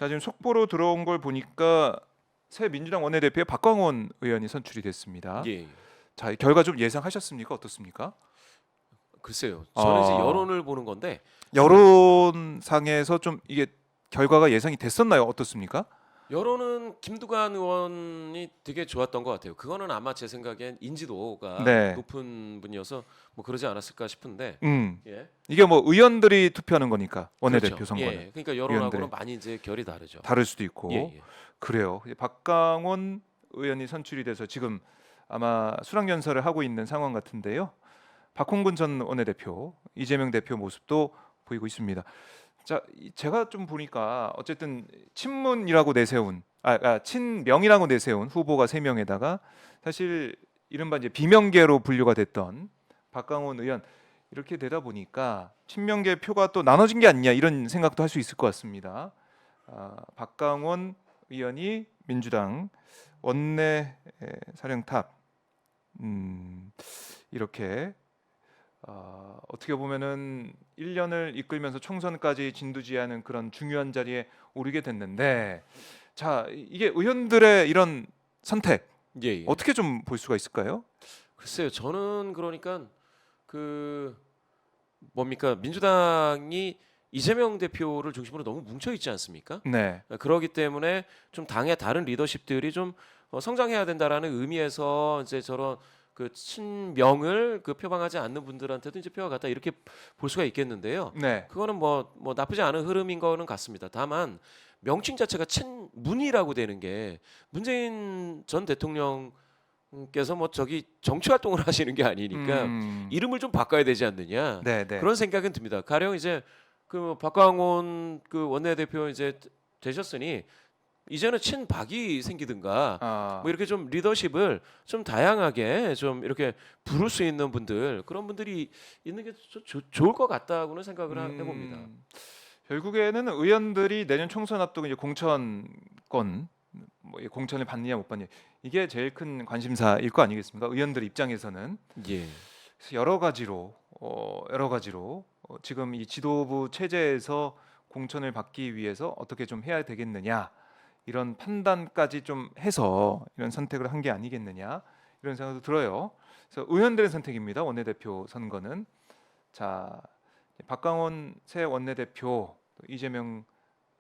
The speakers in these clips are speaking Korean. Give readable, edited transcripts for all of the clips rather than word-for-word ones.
자, 지금 속보로 들어온 걸 보니까 새 민주당 원내대표에 박광원 의원이 선출이 됐습니다. 예. 자, 이 결과 좀 예상하셨습니까? 어떻습니까? 글쎄요. 저는 이제 아. 여론을 보는 건데 여론상에서 좀 이게 결과가 예상이 됐었나요? 어떻습니까? 여론은 김두관 의원이 되게 좋았던 것 같아요. 그거는 아마 제 생각엔 인지도가 네. 높은 분이어서 뭐 그러지 않았을까 싶은데. 예. 이게 뭐 의원들이 투표하는 거니까 원내대표 그렇죠. 선거는 예. 그러니까 여론하고는 의원들의. 많이 이제 결이 다르죠. 다를 수도 있고. 예, 예. 그래요. 이제 박광원 의원이 선출이 돼서 지금 아마 수락연설을 하고 있는 상황 같은데요. 박홍근 전 원내대표, 이재명 대표 모습도 보이고 있습니다. 자, 제가 좀 보니까 어쨌든 친문이라고 내세운, 친명이라고 내세운 후보가 3명에다가 사실 이른바 이제 비명계로 분류가 됐던 박광원 의원 이렇게 되다 보니까 친명계 표가 또 나눠진 게 아니냐 이런 생각도 할 수 있을 것 같습니다. 박광원 의원이 민주당 원내 사령탑 이렇게 어떻게 보면은 1년을 이끌면서 총선까지 진두지휘하는 그런 중요한 자리에 오르게 됐는데, 자, 이게 의원들의 이런 선택 예, 예. 어떻게 좀 볼 수가 있을까요? 글쎄요. 저는 그러니까 그 뭡니까? 민주당이 이재명 대표를 중심으로 너무 뭉쳐 있지 않습니까? 네, 그러기 때문에 좀 당의 다른 리더십들이 좀 성장해야 된다라는 의미에서 이제 저런 그 친명을 그 표방하지 않는 분들한테도 이제 표가 같다 이렇게 볼 수가 있겠는데요. 네, 그거는 뭐 나쁘지 않은 흐름인 거는 같습니다. 다만 명칭 자체가 친문이라고 되는 게 문재인 전 대통령께서 뭐 저기 정치 활동을 하시는 게 아니니까 이름을 좀 바꿔야 되지 않느냐 네, 네. 그런 생각은 듭니다. 가령 이제 그 박광원 그 원내대표 이제 되셨으니 이제는 친박이 생기든가 뭐 이렇게 좀 리더십을 좀 다양하게 좀 이렇게 부를 수 있는 분들 그런 분들이 있는 게 좋을 것 같다고는 생각을 해봅니다. 결국에는 의원들이 내년 총선 앞두고 이제 공천권, 뭐 공천을 받느냐 못 받느냐 이게 제일 큰 관심사일 거 아니겠습니까? 의원들 입장에서는 예. 그래서 여러 가지로 지금 이 지도부 체제에서 공천을 받기 위해서 어떻게 좀 해야 되겠느냐 이런 판단까지 좀 해서 이런 선택을 한 게 아니겠느냐 이런 생각도 들어요. 그래서 의원들의 선택입니다. 원내대표 선거는. 자, 박광원 새 원내대표, 또 이재명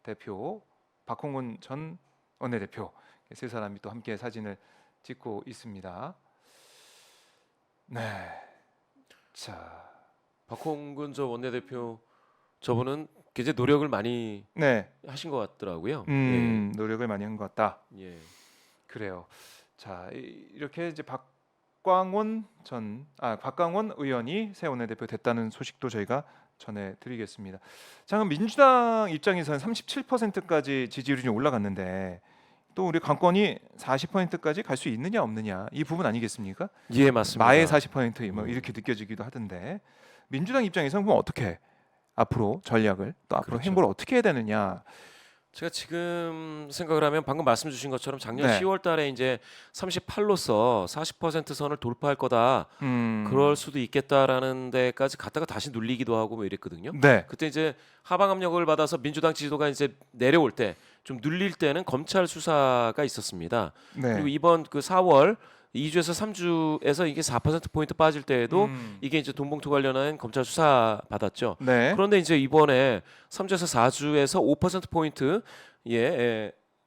대표, 박홍근 전 원내대표 세 사람이 또 함께 사진을 찍고 있습니다. 네. 자, 박홍근 저 원내대표 저분은 굉장히 노력을 많이 네. 하신 것 같더라고요. 노력을 많이 한 것 같다. 예. 그래요. 자, 이렇게 이제 박광원 의원이 새 원내대표 됐다는 소식도 저희가 전해드리겠습니다. 자, 그럼 민주당 입장에서는 37%까지 지지율이 올라갔는데 또 우리 강권이 40%까지 갈 수 있느냐 없느냐 이 부분 아니겠습니까? 예, 맞습니다. 마의 40%뭐 이렇게 느껴지기도 하던데 민주당 입장에서는 그럼 어떻게 앞으로 전략을 또 앞으로 그렇죠. 행보를 어떻게 해야 되느냐? 제가 지금 생각을 하면 방금 말씀 주신 것처럼 작년 네. 10월 달에 이제 38로서 40% 선을 돌파할 거다. 그럴 수도 있겠다라는 데까지 갔다가 다시 눌리기도 하고 뭐 이랬거든요. 네. 그때 이제 하방 압력을 받아서 민주당 지지도가 이제 내려올 때 좀 눌릴 때는 검찰 수사가 있었습니다. 네. 그리고 이번 그 4월 2주에서 3주에서 이게 4% 포인트 빠질 때에도 이게 이제 돈봉투 관련한 검찰 수사 받았죠. 네. 그런데 이제 이번에 3주에서 4주에서 5% 포인트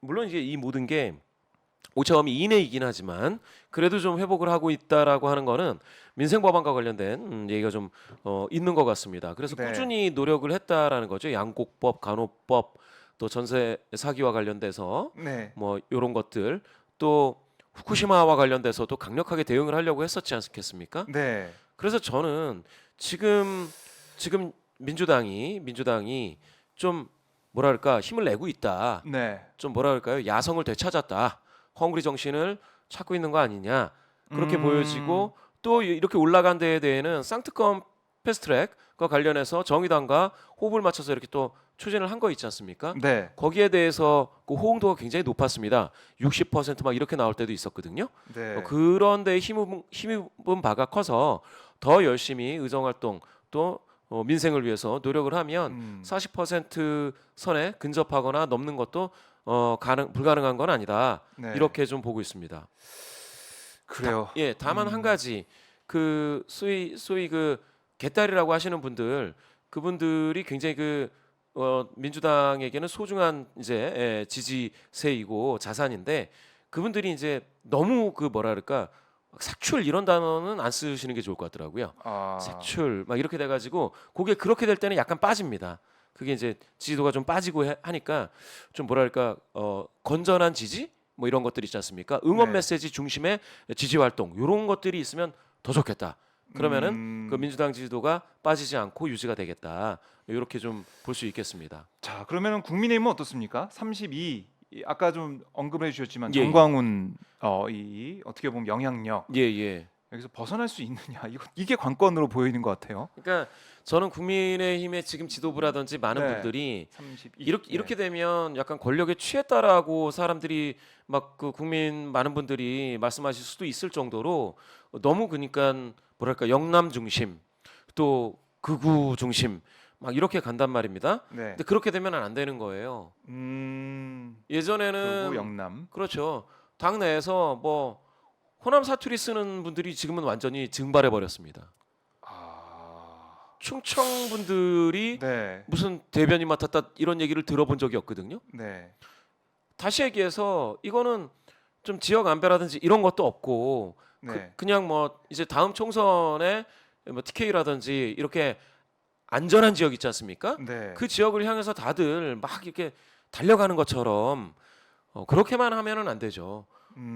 물론 이제 이 모든 게 오차범위 이내이긴 하지만 그래도 좀 회복을 하고 있다라고 하는 거는 민생 법안과 관련된 얘기가 좀 있는 것 같습니다. 그래서 네. 꾸준히 노력을 했다라는 거죠. 양곡법, 간호법, 또 전세 사기와 관련돼서 네. 뭐 이런 것들 또 후쿠시마와 관련돼서도 강력하게 대응을 하려고 했었지 않겠습니까? 네. 그래서 저는 지금 민주당이 좀 뭐랄까 힘을 내고 있다. 네. 좀 뭐랄까요 야성을 되찾았다. 헝그리 정신을 찾고 있는 거 아니냐 그렇게 보여지고 또 이렇게 올라간 데에 대해는 쌍특검 패스트트랙과 관련해서 정의당과 호흡을 맞춰서 이렇게 또 추진을 한 거 있지 않습니까? 네. 거기에 대해서 그 호응도가 굉장히 높았습니다. 60%막 이렇게 나올 때도 있었거든요. 네. 그런 데 힘입은 바가 커서 더 열심히 의정 활동 또 민생을 위해서 노력을 하면 40% 선에 근접하거나 넘는 것도 불가능한 건 아니다. 네. 이렇게 좀 보고 있습니다. 그래요. 다만 한 가지 그 소위 그 개딸이라고 하시는 분들 그분들이 굉장히 민주당에게는 소중한 이제 지지세이고 자산인데 그분들이 이제 너무 뭐랄까 색출 이런 단어는 안 쓰시는 게 좋을 것 같더라고요. 색출 막 이렇게 돼가지고 그게 그렇게 될 때는 약간 빠집니다. 그게 이제 지지도가 좀 빠지고 하니까 좀 뭐랄까 건전한 지지 뭐 이런 것들 있지 않습니까? 응원 네. 메시지 중심의 지지 활동 이런 것들이 있으면 더 좋겠다. 그러면은 그 민주당 지지도가 빠지지 않고 유지가 되겠다. 이렇게 좀 볼 수 있겠습니다. 자, 그러면은 국민의힘은 어떻습니까? 32 아까 좀 언급해 주셨지만 예, 예. 정광훈 이 어떻게 보면 영향력 예. 여기서 벗어날 수 있느냐 이게 관건으로 보이는 것 같아요. 그러니까 저는 국민의힘의 지금 지도부라든지 많은 네. 분들이 32. 이렇게 되면 약간 권력에 취했다라고 사람들이 막 국민 많은 분들이 말씀하실 수도 있을 정도로 너무 그러니까 뭐랄까 영남 중심 또 극우 중심 막 이렇게 간단 말입니다. 네. 근데 그렇게 되면 안 되는 거예요. 예전에는 그리고 영남. 그렇죠. 당내에서 뭐 호남 사투리 쓰는 분들이 지금은 완전히 증발해 버렸습니다. 충청 분들이 네. 무슨 대변인 맡았다 이런 얘기를 들어본 적이 없거든요. 네. 다시 얘기해서 이거는 좀 지역 안배라든지 이런 것도 없고 네. 그냥 뭐 이제 다음 총선에 뭐 TK라든지 이렇게 안전한 지역 있지 않습니까? 네. 그 지역을 향해서 다들 막 이렇게 달려가는 것처럼 그렇게만 하면은 안 되죠.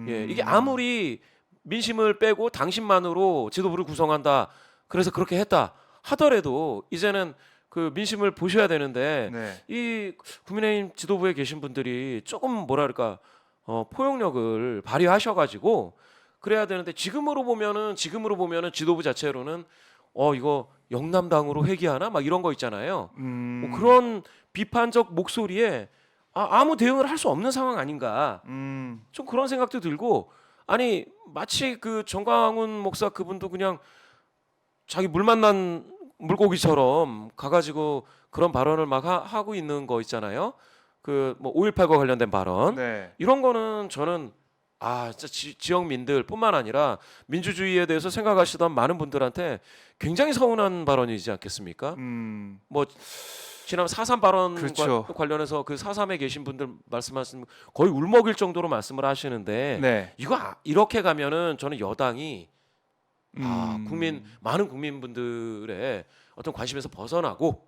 예, 이게 아무리 민심을 빼고 당신만으로 지도부를 구성한다. 그래서 그렇게 했다 하더라도 이제는 그 민심을 보셔야 되는데 네. 이 국민의힘 지도부에 계신 분들이 조금 뭐랄까 포용력을 발휘하셔가지고 그래야 되는데 지금으로 보면은 지도부 자체로는 이거 영남당으로 회귀하나 막 이런 거 있잖아요. 뭐 그런 비판적 목소리에 아무 대응을 할 수 없는 상황 아닌가. 좀 그런 생각도 들고 아니 마치 그 정광훈 목사 그분도 그냥 자기 물 만난 물고기처럼 가가지고 그런 발언을 막 하고 있는 거 있잖아요. 그 뭐 5.18과 관련된 발언 네. 이런 거는 저는 진짜 지역민들뿐만 아니라 민주주의에 대해서 생각하시던 많은 분들한테 굉장히 서운한 발언이지 않겠습니까? 뭐 지난 4.3 발언과 그렇죠. 관련해서 그 4.3에 계신 분들 말씀하시는 거의 울먹일 정도로 말씀을 하시는데 네. 이거 이렇게 가면은 저는 여당이 많은 국민분들의 어떤 관심에서 벗어나고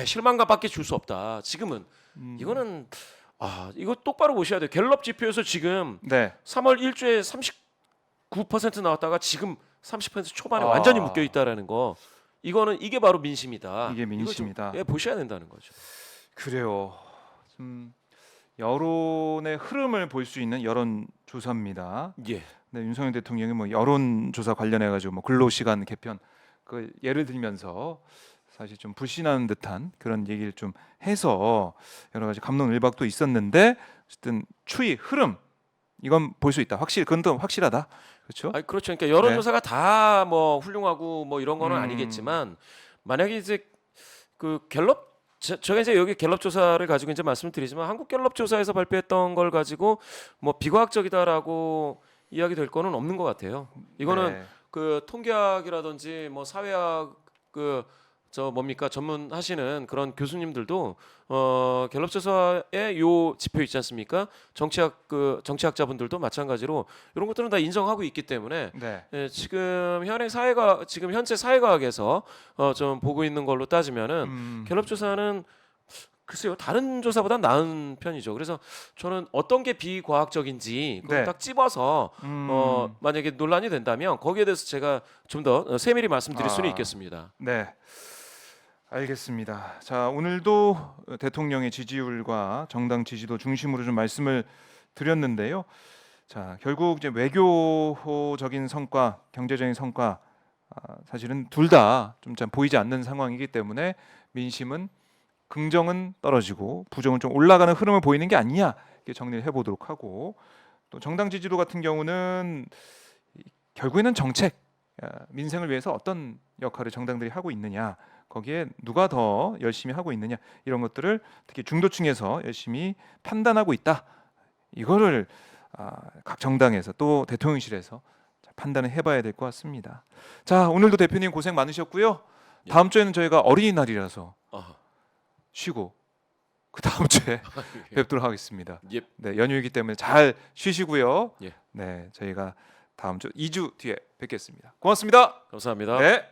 실망감밖에 줄 수 없다. 지금은 이거는 이거 똑바로 보셔야 돼요. 갤럽 지표에서 지금 네. 3월 1주에 39% 나왔다가 지금 30% 초반에 완전히 묶여 있다라는 거. 이게 바로 민심이다. 이게 민심이다. 이거 좀, 보셔야 된다는 거죠. 그래요. 여론의 흐름을 볼 수 있는 여론 조사입니다. 예. 네, 윤석열 대통령이 뭐 여론 조사 관련해 가지고 뭐 근로시간 개편 그 예를 들면서 사실 좀 불신하는 듯한 그런 얘기를 좀 해서 여러 가지 감론을박도 있었는데 어쨌든 추이 흐름 이건 볼 수 있다. 그건 또 확실하다. 그렇죠? 그렇죠. 그러니까 여론조사가 다 뭐 훌륭하고 뭐 이런 거는 아니겠지만 만약에 이제 그 갤럽 제가 이제 여기 갤럽 조사를 가지고 이제 말씀을 드리지만 한국 갤럽 조사에서 발표했던 걸 가지고 뭐 비과학적이다라고 이야기될 거는 없는 것 같아요. 이거는 그 통계학이라든지 뭐 사회학 전문하시는 그런 교수님들도 갤럽 조사의 요 지표 있지 않습니까? 정치학자분들도 마찬가지로 이런 것들은 다 인정하고 있기 때문에 지금 현재 사회과학에서 좀 보고 있는 걸로 따지면은 갤럽 조사는 글쎄요 다른 조사보다 나은 편이죠. 그래서 저는 어떤 게 비과학적인지 그걸 딱 찝어서 만약에 논란이 된다면 거기에 대해서 제가 좀 더 세밀히 말씀드릴 수는 있겠습니다. 네. 알겠습니다. 자, 오늘도 대통령의 지지율과 정당 지지도 중심으로 좀 말씀을 드렸는데요. 자, 결국 이제 외교적인 성과, 경제적인 성과 사실은 둘 다 좀 잘 보이지 않는 상황이기 때문에 민심은 긍정은 떨어지고 부정은 좀 올라가는 흐름을 보이는 게 아니냐 이렇게 정리를 해보도록 하고 또 정당 지지도 같은 경우는 결국에는 정책 민생을 위해서 어떤 역할을 정당들이 하고 있느냐 거기에 누가 더 열심히 하고 있느냐 이런 것들을 특히 중도층에서 열심히 판단하고 있다. 이거를 각 정당에서 또 대통령실에서 판단을 해봐야 될 것 같습니다. 자, 오늘도 대표님 고생 많으셨고요. 예. 다음 주에는 저희가 어린이날이라서 아하. 쉬고 그 다음 주에 뵙도록 하겠습니다. 예. 네, 연휴이기 때문에 잘 쉬시고요. 예. 네, 저희가 다음 주 2주 뒤에 뵙겠습니다. 고맙습니다. 감사합니다. 네.